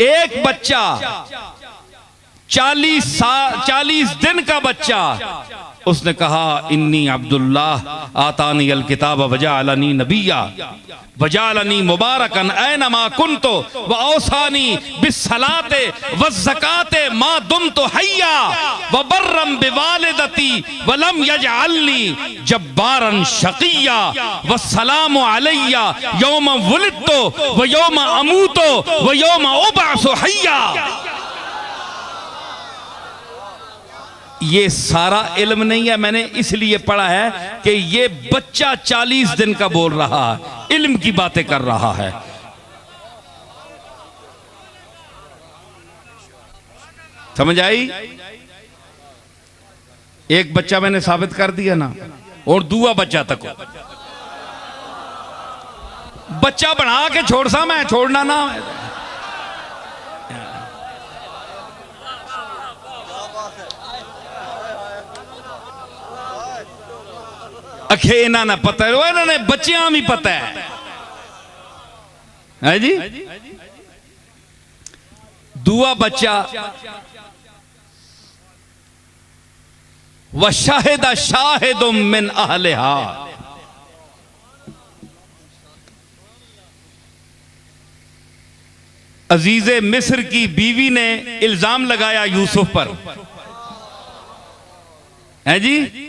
एक बच्चा 40 दिन का बच्चा, उसने कहा इन्नी अब्दुल्लाह आतानी अल किताब वजाअलनी नबिया वजाअलनी मुबारकन ऐनमा कुन्तु व औसानी बिस्सलाते वज़्ज़काते मा दुमतु हय्या व बर्रम बिवालिदती व लम यजअलनी जब्बारन शक़िय्या वस्सलामु अलैया यौम वुलिदतु व यौम अमूतु व यौम उबअसु हय्या। ये सारा इल्म नहीं है, मैंने इसलिए पढ़ा है कि ये बच्चा 40 दिन का बोल रहा है, इल्म की बातें कर रहा है। समझ आई? एक बच्चा मैंने साबित कर दिया ना, और दूसरा बच्चा तक बच्चा बना के छोड़ सा मैं, छोड़ना ना अखे इन्हों ने पता है, इन्होंने बच्चियां भी पता है जी। दूआ बच्चा व शाहिदा शाहिदुम मिन अहलिहा, अजीजे मिस्र की बीवी ने इल्जाम लगाया यूसुफ पर, है जी।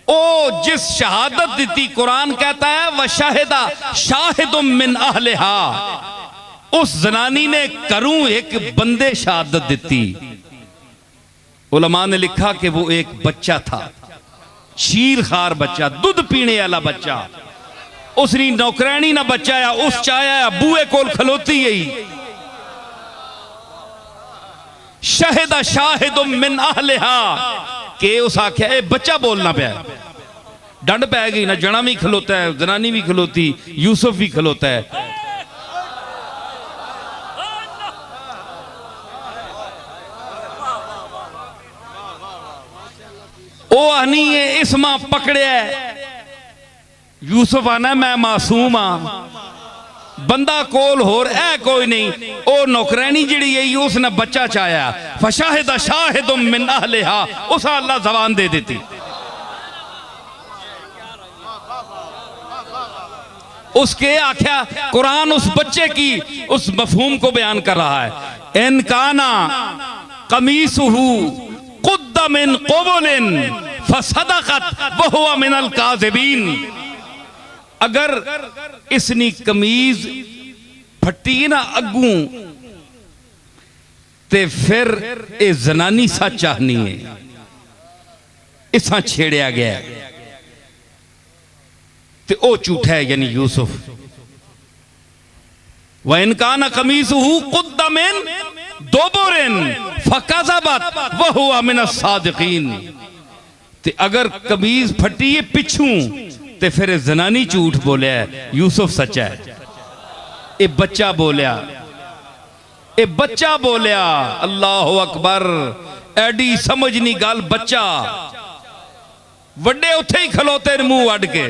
ओ जिस शहादत दी, कुरान कहता है व शाहिदा शाहिदुम मिन अहलिहा, उस जनानी ने करूं एक बंदे शहादत दी। उलमा ने लिखा कि वो एक बच्चा था, शीर खार बच्चा, दूध पीने वाला बच्चा। उसनी नौकरानी ना बचाया, उस चाया बूए कोल खलोती गई। शाहिदा शाहिदुम मिन अहलिहा के उस आख्या बच्चा बोलना पाया, डंड पै गई ना, जना भी खलोता है, जनानी भी खलोती, यूसुफ भी खलोता है। ओ आनी है इस मां पकड़िया, यूसुफ आना मैं मासूम हाँ, बंदा कोल होर है कोई नहीं। ओ नौकरानी जिहड़ी है उसने बच्चा चाया, फशाहिदा शाहिदुम मिन अहलिहा, उस अल्लाह जबान दे देती। उसके आख्या कुरान उस बच्चे की उस मफहूम को बयान कर रहा है। इन काना कमीसुहु कुद्द मिन क़ुबुलिन फसदक़त व हुवा मिनल काज़िबीन, अगर इसनी कमीज फटी ना अगू ते फिर ए जनानी सच चाहनी है, इसा छेड़िया गया ते ओ झूठा है, यानी यूसुफ। व इनकान कमीसुहु कुद्द मिन दुबुरिन फकज़बत व हुवा मिनस सादिकीन, ते अगर कमीज फटी है पिछू ते फिर जनानी झूठ बोलिया, यूसुफ सच्चा है। ए बच्चा बोलिया, ए बच्चा बोलिया, अल्लाह अकबर। एडी समझनी गल, बच्चा वड्डे उथे ही खलोते मुंह अड के।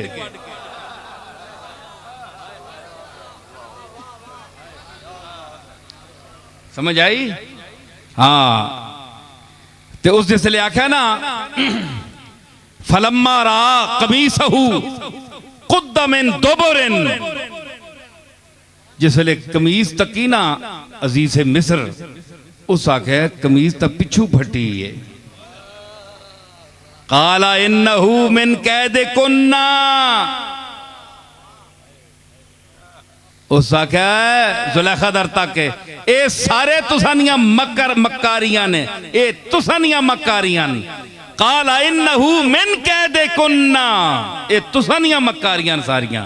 समझ आई? हाँ, ते उस जिसले आख्या ना फलम्मा रा कमीसहु कुद्द मिन दुबुरिन, जिसले कमीज तकी ना अजीज मिस्र, उस आखे कमीज तक पिछू फटी है। काला इन्नहु मिन कैदिकुन्ना, उस आख्या जुलेखा दर तक ए सारे तुसानियां मक्कर मक्कारियां ने, ए तुसानियां मक्कारियां ने। काला इन्नहु मिन कैदिकुन्ना, ए तुसानियां मक्कारियां सारियां,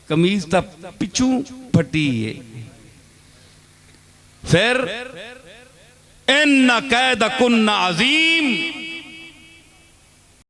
कमीज तक पिछू फटी है। फिर इन्न कैदकुन्ना अजीम,